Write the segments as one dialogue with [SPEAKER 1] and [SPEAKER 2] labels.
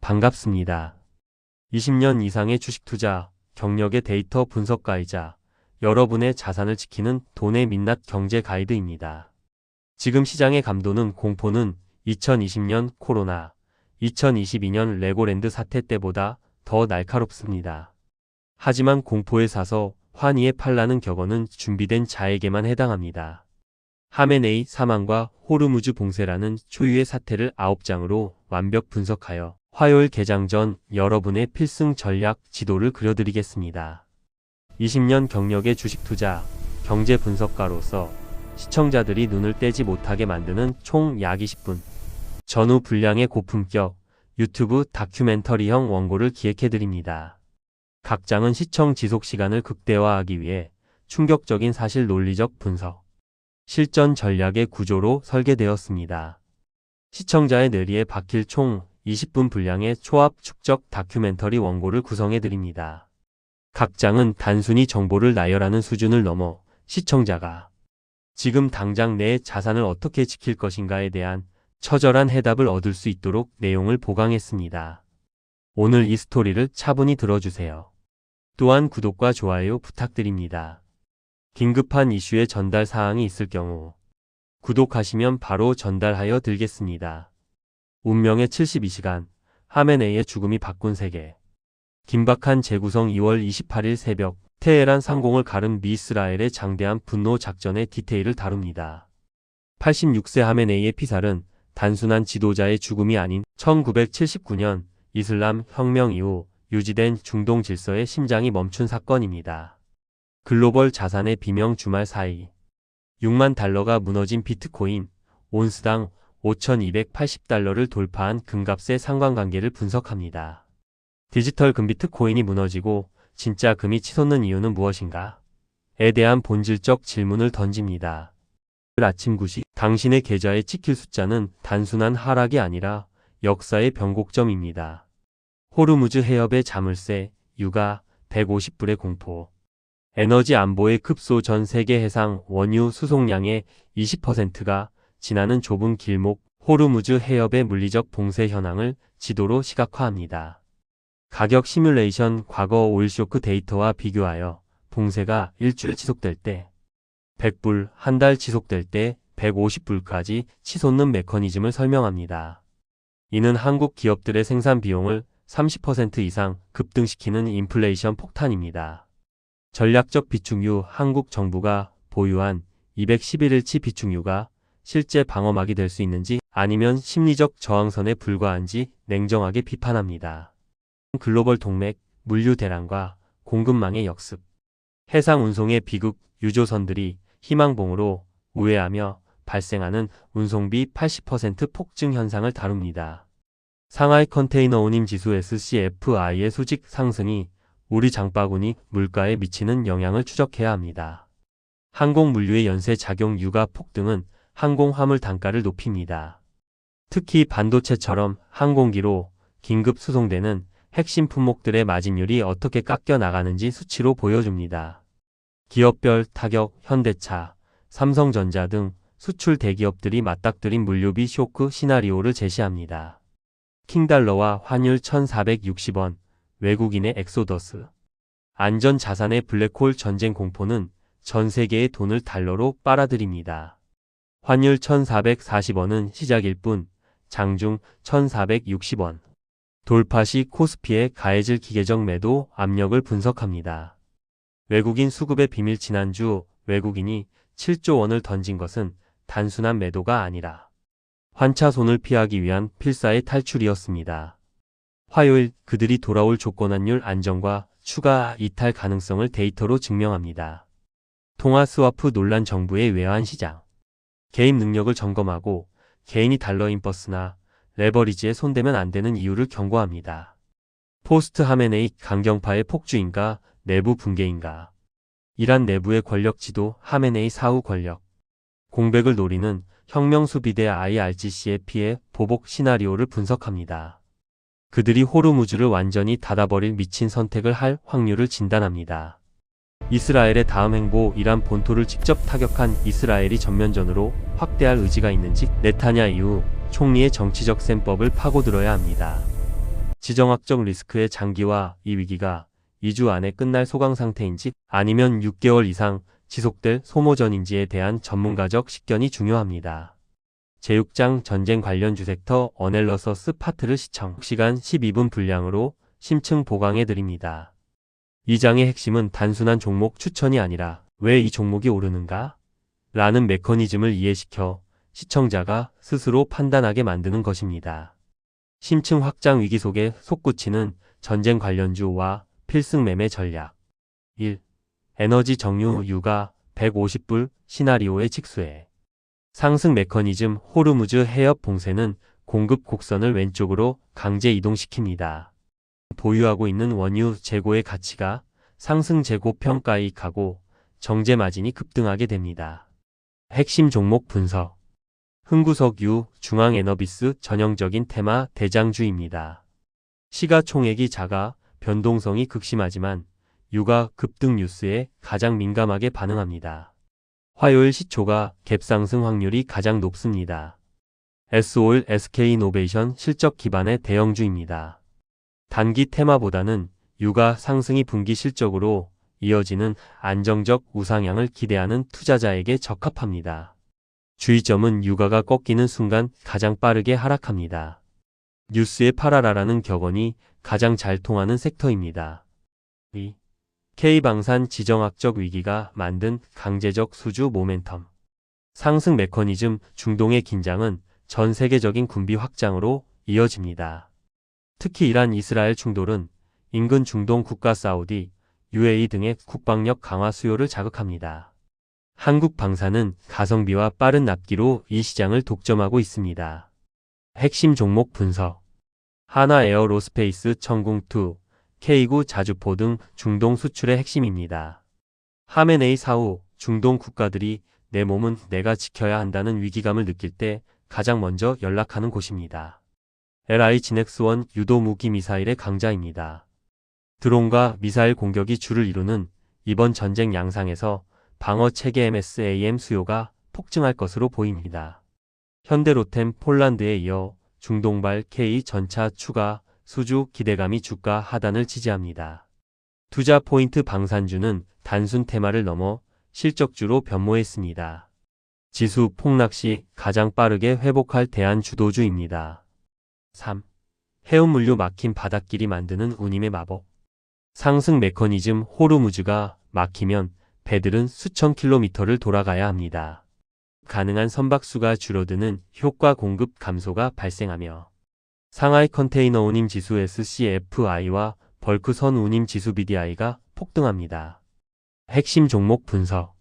[SPEAKER 1] 반갑습니다. 20년 이상의 주식 투자, 경력의 데이터 분석가이자 여러분의 자산을 지키는 돈의 민낯 경제 가이드입니다. 지금 시장의 감도는 공포는 2020년 코로나, 2022년 레고랜드 사태 때보다 더 날카롭습니다. 하지만 공포에 사서 환희에 팔라는 격언은 준비된 자에게만 해당합니다. 하메네이 사망과 호르무즈 봉쇄라는 초유의 사태를 9장으로 완벽 분석하여 화요일 개장 전 여러분의 필승 전략 지도를 그려드리겠습니다. 20년 경력의 주식 투자, 경제 분석가로서 시청자들이 눈을 떼지 못하게 만드는 총 약 20분 전후 분량의 고품격 유튜브 다큐멘터리형 원고를 기획해드립니다. 각 장은 시청 지속 시간을 극대화하기 위해 충격적인 사실 논리적 분석, 실전 전략의 구조로 설계되었습니다. 시청자의 뇌리에 박힐 총 20분 분량의 초합 축적 다큐멘터리 원고를 구성해드립니다. 각 장은 단순히 정보를 나열하는 수준을 넘어 시청자가 지금 당장 내 자산을 어떻게 지킬 것인가에 대한 처절한 해답을 얻을 수 있도록 내용을 보강했습니다. 오늘 이 스토리를 차분히 들어주세요. 또한 구독과 좋아요 부탁드립니다. 긴급한 이슈의 전달 사항이 있을 경우 구독하시면 바로 전달하여 드리겠습니다. 운명의 72시간, 하메네이의 죽음이 바꾼 세계. 긴박한 재구성 2월 28일 새벽, 테헤란 상공을 가른 미이스라엘의 장대한 분노 작전의 디테일을 다룹니다. 86세 하메네이의 피살은 단순한 지도자의 죽음이 아닌 1979년 이슬람 혁명 이후 유지된 중동 질서의 심장이 멈춘 사건입니다. 글로벌 자산의 비명 주말 사이 6만 달러가 무너진 비트코인, 온스당 5,280달러를 돌파한 금값의 상관관계를 분석합니다. 디지털 금 비트코인이 무너지고 진짜 금이 치솟는 이유는 무엇인가? 에 대한 본질적 질문을 던집니다. 아침 9시 당신의 계좌에 찍힐 숫자는 단순한 하락이 아니라 역사의 변곡점입니다. 호르무즈 해협의 자물쇠, 유가, 150불의 공포. 에너지 안보의 급소. 전 세계 해상 원유 수송량의 20%가 지나는 좁은 길목 호르무즈 해협의 물리적 봉쇄 현황을 지도로 시각화합니다. 가격 시뮬레이션. 과거 오일쇼크 데이터와 비교하여 봉쇄가 일주일 지속될 때 100불, 한 달 지속될 때 150불까지 치솟는 메커니즘을 설명합니다. 이는 한국 기업들의 생산 비용을 30% 이상 급등시키는 인플레이션 폭탄입니다. 전략적 비축유. 한국 정부가 보유한 211일치 비축유가 실제 방어막이 될 수 있는지 아니면 심리적 저항선에 불과한지 냉정하게 비판합니다. 글로벌 동맥, 물류 대란과 공급망의 역습. 해상 운송의 비극. 유조선들이 희망봉으로 우회하며 발생하는 운송비 80% 폭증 현상을 다룹니다. 상하이 컨테이너 운임 지수 SCFI의 수직 상승이 우리 장바구니 물가에 미치는 영향을 추적해야 합니다. 항공 물류의 연쇄 작용. 유가 폭등은 항공 화물 단가를 높입니다. 특히 반도체처럼 항공기로 긴급 수송되는 핵심 품목들의 마진율이 어떻게 깎여 나가는지 수치로 보여줍니다. 기업별 타격. 현대차, 삼성전자 등 수출 대기업들이 맞닥뜨린 물류비 쇼크 시나리오를 제시합니다. 킹달러와 환율 1,460원, 외국인의 엑소더스. 안전 자산의 블랙홀. 전쟁 공포는 전 세계의 돈을 달러로 빨아들입니다. 환율 1,440원은 시작일 뿐, 장중 1,460원. 돌파 시 코스피의 가해질 기계적 매도 압력을 분석합니다. 외국인 수급의 비밀. 지난주 외국인이 7조 원을 던진 것은 단순한 매도가 아니라 환차손을 피하기 위한 필사의 탈출이었습니다. 화요일 그들이 돌아올 조건 환율 안정과 추가 이탈 가능성을 데이터로 증명합니다. 통화 스와프 논란. 정부의 외환 시장. 개입 능력을 점검하고 개인이 달러 인버스나 레버리지에 손대면 안 되는 이유를 경고합니다. 포스트 하메네이. 강경파의 폭주인가 내부 붕괴인가. 이란 내부의 권력 지도. 하메네이 사후 권력 공백을 노리는 혁명 수비대 IRGC의 피해 보복 시나리오를 분석합니다. 그들이 호르무즈를 완전히 닫아버릴 미친 선택을 할 확률을 진단합니다. 이스라엘의 다음 행보. 이란 본토를 직접 타격한 이스라엘이 전면전으로 확대할 의지가 있는지. 네타냐후 총리의 정치적 셈법을 파고들어야 합니다. 지정학적 리스크의 장기화. 이 위기가 2주 안에 끝날 소강 상태인지 아니면 6개월 이상 지속될 소모전인지에 대한 전문가적 식견이 중요합니다. 제6장 전쟁 관련 주섹터 어넬러서스 파트를 시청 시간 12분 분량으로 심층 보강해 드립니다. 이 장의 핵심은 단순한 종목 추천이 아니라 왜 이 종목이 오르는가? 라는 메커니즘을 이해시켜 시청자가 스스로 판단하게 만드는 것입니다. 심층 확장 위기 속에 솟구치는 전쟁 관련주와 필승 매매 전략. 1. 에너지 정유 유가 150불 시나리오의 직수해. 상승 메커니즘. 호르무즈 해협 봉쇄는 공급 곡선을 왼쪽으로 강제 이동시킵니다. 보유하고 있는 원유 재고의 가치가 상승 재고 평가이익하고 정제 마진이 급등하게 됩니다. 핵심 종목 분석. 흥구석유, 중앙에너비스 전형적인 테마 대장주입니다. 시가총액이 작아 변동성이 극심하지만 유가 급등 뉴스에 가장 민감하게 반응합니다. 화요일 시초가 갭상승 확률이 가장 높습니다. S-오일 SK이노베이션 실적 기반의 대형주입니다. 단기 테마보다는 유가 상승이 분기 실적으로 이어지는 안정적 우상향을 기대하는 투자자에게 적합합니다. 주의점은 유가가 꺾이는 순간 가장 빠르게 하락합니다. 뉴스에 팔아라라는 격언이 가장 잘 통하는 섹터입니다. 2. K방산 지정학적 위기가 만든 강제적 수주 모멘텀. 상승 메커니즘. 중동의 긴장은 전 세계적인 군비 확장으로 이어집니다. 특히 이란 이스라엘 충돌은 인근 중동 국가 사우디, UAE 등의 국방력 강화 수요를 자극합니다. 한국방산은 가성비와 빠른 납기로 이 시장을 독점하고 있습니다. 핵심 종목 분석. 하나에어로스페이스, 청궁2, K9 자주포 등 중동 수출의 핵심입니다. 하메네이 사후 중동 국가들이 내 몸은 내가 지켜야 한다는 위기감을 느낄 때 가장 먼저 연락하는 곳입니다. LI 지넥스1 유도 무기 미사일의 강자입니다. 드론과 미사일 공격이 주를 이루는 이번 전쟁 양상에서 방어 체계 MSAM 수요가 폭증할 것으로 보입니다. 현대로템 폴란드에 이어 중동발 K 전차 추가 수주 기대감이 주가 하단을 지지합니다. 투자 포인트. 방산주는 단순 테마를 넘어 실적주로 변모했습니다. 지수 폭락 시 가장 빠르게 회복할 대안 주도주입니다. 3. 해운물류 막힌 바닷길이 만드는 운임의 마법. 상승 메커니즘. 호르무즈가 막히면 배들은 수천 킬로미터를 돌아가야 합니다. 가능한 선박수가 줄어드는 효과 공급 감소가 발생하며 상하이 컨테이너 운임 지수 SCFI와 벌크 선 운임 지수 BDI가 폭등합니다. 핵심 종목 분석.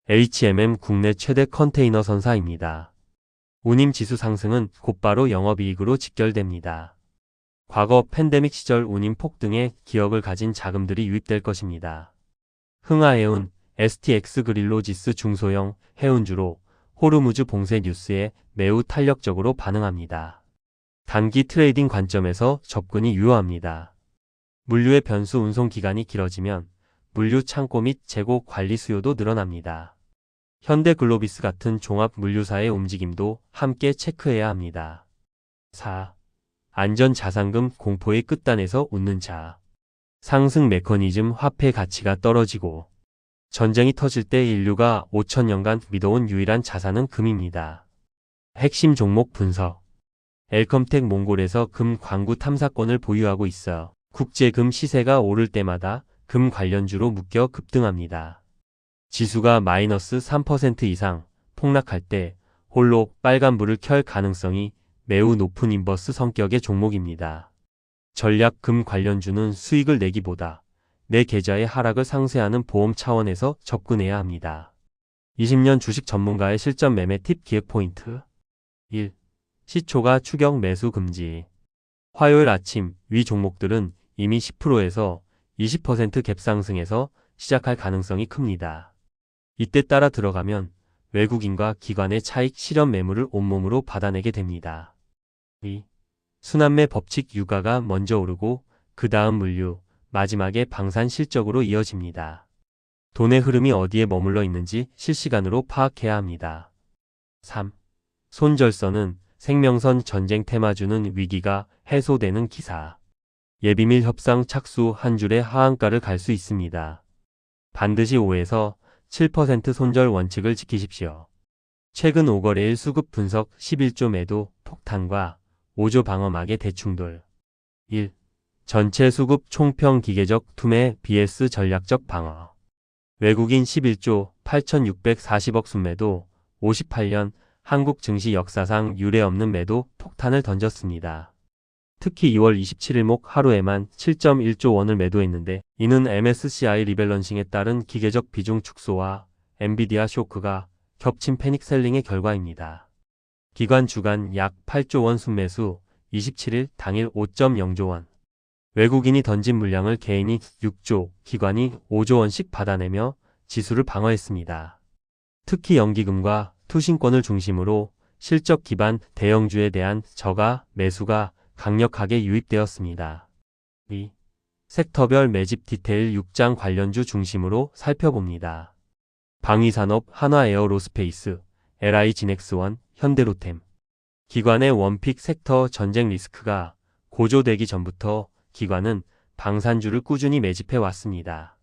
[SPEAKER 1] HMM 국내 최대 컨테이너 선사입니다. 운임 지수 상승은 곧바로 영업이익으로 직결됩니다. 과거 팬데믹 시절 운임 폭등에 기억을 가진 자금들이 유입될 것입니다. 흥하해운 STX 그릴로지스 중소형 해운주로 호르무즈 봉쇄 뉴스에 매우 탄력적으로 반응합니다. 단기 트레이딩 관점에서 접근이 유효합니다. 물류의 변수. 운송 기간이 길어지면 물류 창고 및 재고 관리 수요도 늘어납니다. 현대글로비스 같은 종합 물류사의 움직임도 함께 체크해야 합니다. 4. 안전자산금 공포의 끝단에서 웃는 자. 상승 메커니즘. 화폐 가치가 떨어지고 전쟁이 터질 때 인류가 5천년간 믿어온 유일한 자산은 금입니다. 핵심 종목 분석. 엘컴텍 몽골에서 금 광구 탐사권을 보유하고 있어 국제금 시세가 오를 때마다 금 관련주로 묶여 급등합니다. 지수가 마이너스 3% 이상 폭락할 때 홀로 빨간불을 켤 가능성이 매우 높은 인버스 성격의 종목입니다. 전략. 금 관련주는 수익을 내기보다 내 계좌의 하락을 상쇄하는 보험 차원에서 접근해야 합니다. 20년 주식 전문가의 실전 매매 팁. 기획 포인트. 1. 시초가 추격 매수 금지. 화요일 아침 위 종목들은 이미 10%에서 20% 갭 상승에서 시작할 가능성이 큽니다. 이때 따라 들어가면 외국인과 기관의 차익 실현 매물을 온몸으로 받아내게 됩니다. 2. 순환매 법칙. 유가가 먼저 오르고 그 다음 물류, 마지막에 방산 실적으로 이어집니다. 돈의 흐름이 어디에 머물러 있는지 실시간으로 파악해야 합니다. 3. 손절선은 생명선. 전쟁 테마주는 위기가 해소되는 기사. 예비밀 협상 착수 한 줄의 하한가를 갈 수 있습니다. 반드시 5에서 7% 손절 원칙을 지키십시오. 최근 5거래일 수급 분석 11조 매도 폭탄과 5조 방어막의 대충돌. 1. 전체 수급 총평 기계적 투매 vs 전략적 방어. 외국인 11조 8,640억 순매도 58년 한국 증시 역사상 유례없는 매도 폭탄을 던졌습니다. 특히 2월 27일목 하루에만 7.1조 원을 매도했는데 이는 MSCI 리밸런싱에 따른 기계적 비중 축소와 엔비디아 쇼크가 겹친 패닉셀링의 결과입니다. 기관 주간 약 8조 원 순매수 27일 당일 5.0조 원. 외국인이 던진 물량을 개인이 6조, 기관이 5조 원씩 받아내며 지수를 방어했습니다. 특히 연기금과 투신권을 중심으로 실적 기반 대형주에 대한 저가 매수가 강력하게 유입되었습니다. 2. 섹터별 매집 디테일 6장 관련주 중심으로 살펴봅니다. 방위산업 한화에어로스페이스, LI진엑스원, 현대로템. 기관의 원픽 섹터 전쟁 리스크가 고조되기 전부터 기관은 방산주를 꾸준히 매집해 왔습니다.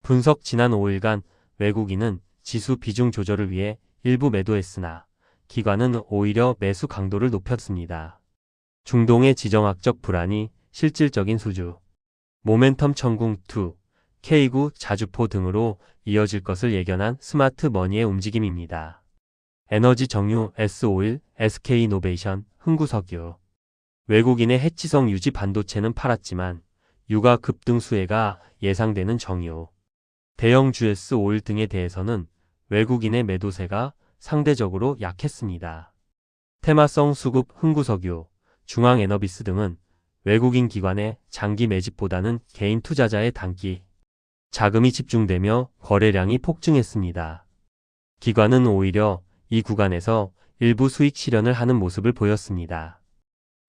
[SPEAKER 1] 분석 지난 5일간 외국인은 지수 비중 조절을 위해 일부 매도했으나 기관은 오히려 매수 강도를 높였습니다. 중동의 지정학적 불안이 실질적인 수주, 모멘텀 천궁2, K9 자주포 등으로 이어질 것을 예견한 스마트 머니의 움직임입니다. 에너지 정유 S51, SK이노베이션, 흥구석유. 외국인의 해치성 유지 반도체는 팔았지만 유가 급등 수혜가 예상되는 정유, 대형주 S51 등에 대해서는 외국인의 매도세가 상대적으로 약했습니다. 테마성 수급 흥구석유, 중앙에너비스 등은 외국인 기관의 장기 매집보다는 개인 투자자의 단기 자금이 집중되며 거래량이 폭증했습니다. 기관은 오히려 이 구간에서 일부 수익 실현을 하는 모습을 보였습니다.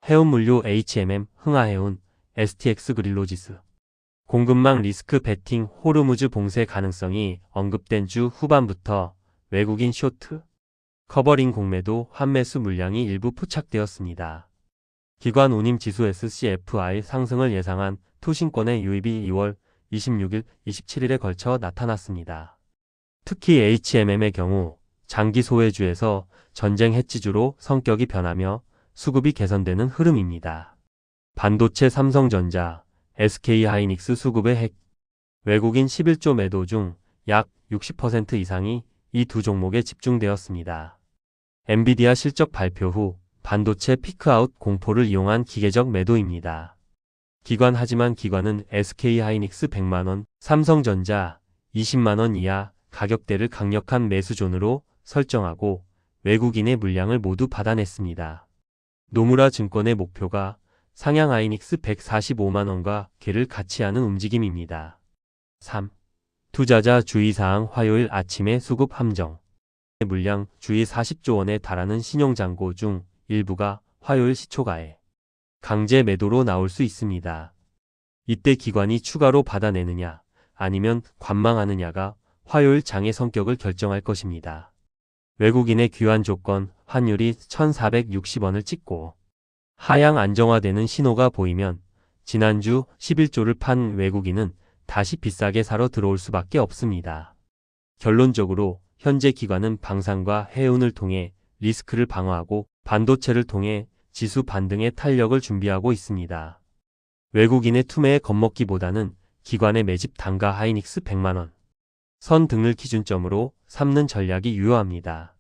[SPEAKER 1] 해운물류 HMM, 흥하해운, STX 그릴로지스. 공급망 리스크 베팅 호르무즈 봉쇄 가능성이 언급된 주 후반부터 외국인 쇼트, 커버링 공매도 환매수 물량이 일부 포착되었습니다. 기관 운임 지수 SCFI 상승을 예상한 투신권의 유입이 2월 26일, 27일에 걸쳐 나타났습니다. 특히 HMM의 경우 장기 소외주에서 전쟁 해지주로 성격이 변하며 수급이 개선되는 흐름입니다. 반도체 삼성전자, SK하이닉스 수급의 핵. 외국인 11조 매도 중 약 60% 이상이 이 두 종목에 집중되었습니다. 엔비디아 실적 발표 후 반도체 피크아웃 공포를 이용한 기계적 매도입니다. 하지만 기관은 SK하이닉스 100만원, 삼성전자 20만원 이하 가격대를 강력한 매수존으로 설정하고 외국인의 물량을 모두 받아냈습니다. 노무라 증권의 목표가 상향하이닉스 145만원과 궤를 같이 하는 움직임입니다. 3. 투자자 주의사항 화요일 아침에 수급 함정. 물량 주의 40조 원에 달하는 신용잔고 중 일부가 화요일 시초가에 강제 매도로 나올 수 있습니다. 이때 기관이 추가로 받아내느냐 아니면 관망하느냐가 화요일 장의 성격을 결정할 것입니다. 외국인의 귀환 조건 환율이 1,460원을 찍고 하향 안정화되는 신호가 보이면 지난주 11조를 판 외국인은 다시 비싸게 사러 들어올 수밖에 없습니다. 결론적으로 현재 기관은 방산과 해운을 통해 리스크를 방어하고 반도체를 통해 지수 반등의 탄력을 준비하고 있습니다. 외국인의 투매에 겁먹기보다는 기관의 매집 단가 하이닉스 100만원 선 등을 기준점으로 삼는 전략이 유효합니다.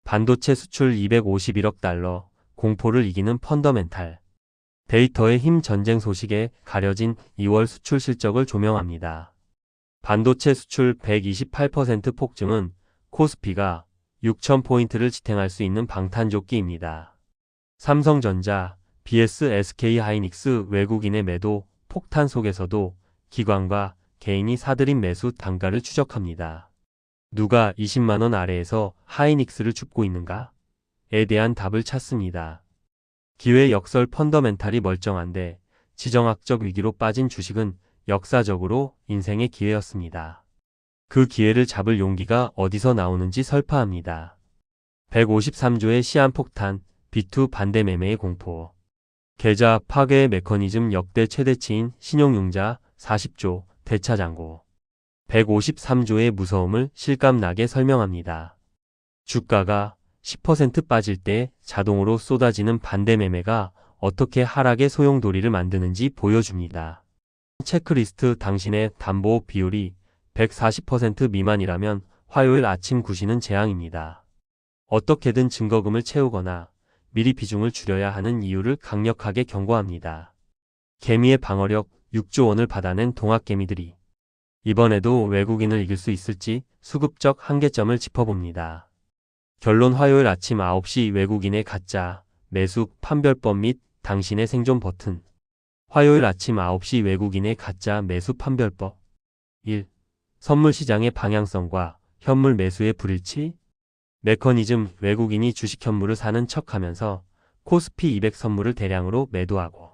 [SPEAKER 1] 반도체 수출 251억 달러, 공포를 이기는 펀더멘탈. 데이터의 힘 전쟁 소식에 가려진 2월 수출 실적을 조명합니다. 반도체 수출 128% 폭증은 코스피가 6,000포인트를 지탱할 수 있는 방탄조끼입니다. 삼성전자, BS SK하이닉스 외국인의 매도 폭탄 속에서도 기관과 개인이 사들인 매수 단가를 추적합니다. 누가 20만원 아래에서 하이닉스를 줍고 있는가? 에 대한 답을 찾습니다. 기회 역설 펀더멘탈이 멀쩡한데 지정학적 위기로 빠진 주식은 역사적으로 인생의 기회였습니다. 그 기회를 잡을 용기가 어디서 나오는지 설파합니다. 153조의 시한폭탄, B2 반대 매매의 공포. 계좌 파괴의 메커니즘 역대 최대치인 신용융자 40조, 대차장고 153조의 무서움을 실감나게 설명합니다. 주가가 10% 빠질 때 자동으로 쏟아지는 반대 매매가 어떻게 하락의 소용돌이를 만드는지 보여줍니다. 체크리스트 당신의 담보 비율이 140% 미만이라면 화요일 아침 9시는 재앙입니다. 어떻게든 증거금을 채우거나 미리 비중을 줄여야 하는 이유를 강력하게 경고합니다. 개미의 방어력 6조 원을 받아낸 동학개미들이 이번에도 외국인을 이길 수 있을지 수급적 한계점을 짚어봅니다. 결론 화요일 아침 9시 외국인의 가짜 매수 판별법 및 당신의 생존 버튼. 화요일 아침 9시 외국인의 가짜 매수 판별법. 1. 선물 시장의 방향성과 현물 매수의 불일치. 메커니즘 외국인이 주식 현물을 사는 척하면서 코스피 200 선물을 대량으로 매도하고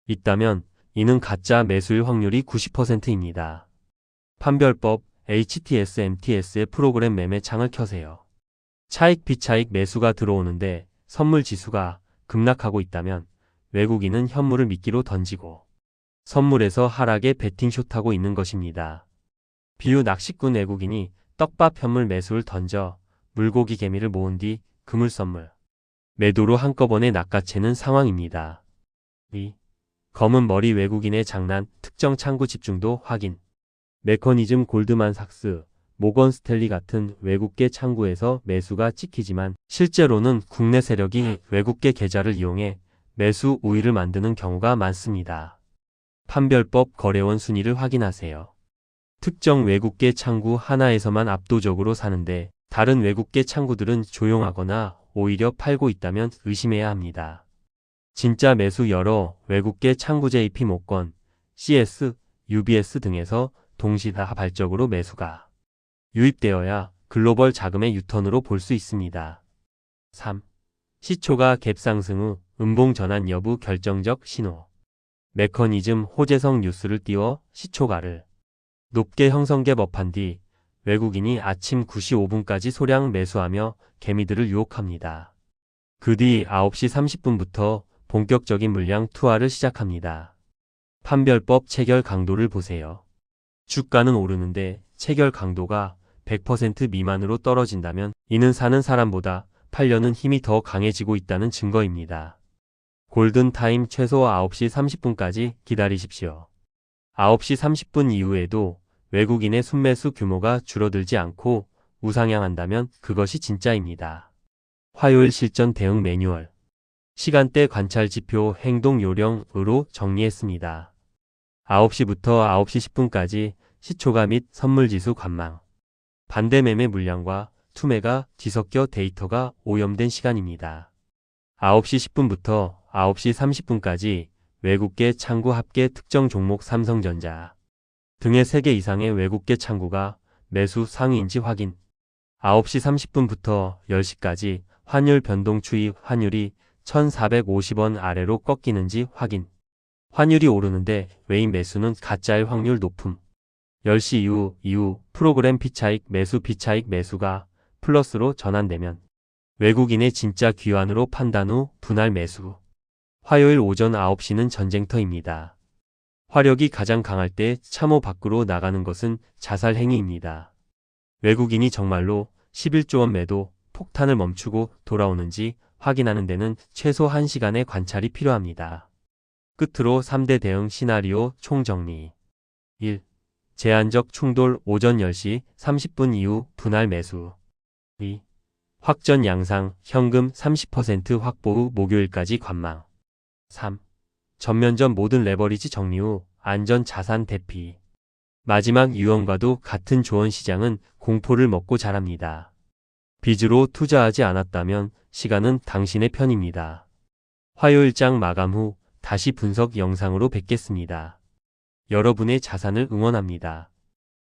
[SPEAKER 1] 있다면 이는 가짜 매수일 확률이 90%입니다. 판별법 HTS MTS의 프로그램 매매 창을 켜세요. 차익 비차익 매수가 들어오는데 선물 지수가 급락하고 있다면 외국인은 현물을 미끼로 던지고 선물에서 하락에 베팅숏하고 있는 것입니다. 비유 낚시꾼 외국인이 떡밥 현물 매수를 던져 물고기 개미를 모은 뒤 그물 선물 매도로 한꺼번에 낚아채는 상황입니다. 2. 검은 머리 외국인의 장난 특정 창구 집중도 확인. 메커니즘 골드만삭스, 모건 스탠리 같은 외국계 창구에서 매수가 찍히지만 실제로는 국내 세력이 외국계 계좌를 이용해 매수 우위를 만드는 경우가 많습니다. 판별법 거래원 순위를 확인하세요. 특정 외국계 창구 하나에서만 압도적으로 사는데 다른 외국계 창구들은 조용하거나 오히려 팔고 있다면 의심해야 합니다. 진짜 매수 여러 외국계 창구 JP 모건, CS, UBS 등에서 동시다발적으로 매수가 유입되어야 글로벌 자금의 유턴으로 볼 수 있습니다. 3. 시초가 갭상승 후 음봉 전환 여부 결정적 신호. 메커니즘 호재성 뉴스를 띄워 시초가를 높게 형성갭 업한 뒤 외국인이 아침 9시 5분까지 소량 매수하며 개미들을 유혹합니다. 그 뒤 9시 30분부터 본격적인 물량 투하를 시작합니다. 판별법 체결 강도를 보세요. 주가는 오르는데 체결 강도가 100% 미만으로 떨어진다면 이는 사는 사람보다 팔려는 힘이 더 강해지고 있다는 증거입니다. 골든타임 최소 9시 30분까지 기다리십시오. 9시 30분 이후에도 외국인의 순매수 규모가 줄어들지 않고 우상향한다면 그것이 진짜입니다. 화요일 실전 대응 매뉴얼. 시간대 관찰 지표 행동 요령으로 정리했습니다. 9시부터 9시 10분까지 시초가 및 선물지수 관망. 반대 매매 물량과 투매가 뒤섞여 데이터가 오염된 시간입니다. 9시 10분부터 9시 30분까지 외국계 창구 합계 특정 종목 삼성전자 등의 3개 이상의 외국계 창구가 매수 상위인지 확인. 9시 30분부터 10시까지 환율 변동 추이 환율이 1450원 아래로 꺾이는지 확인. 환율이 오르는데 외인 매수는 가짜일 확률 높음. 10시 이후 프로그램 피차익 매수 피차익 매수가 플러스로 전환되면 외국인의 진짜 귀환으로 판단 후 분할 매수. 화요일 오전 9시는 전쟁터입니다. 화력이 가장 강할 때 참호 밖으로 나가는 것은 자살 행위입니다. 외국인이 정말로 11조 원 매도 폭탄을 멈추고 돌아오는지 확인하는 데는 최소 1시간의 관찰이 필요합니다. 끝으로 3대 대응 시나리오 총정리. 1. 제한적 충돌 오전 10시 30분 이후 분할 매수. 2. 확전 양상 현금 30% 확보 후 목요일까지 관망. 3. 전면전 모든 레버리지 정리 후 안전 자산 대피. 마지막 유언과도 같은 조언 시장은 공포를 먹고 자랍니다. 빚으로 투자하지 않았다면 시간은 당신의 편입니다. 화요일장 마감 후 다시 분석 영상으로 뵙겠습니다. 여러분의 자산을 응원합니다.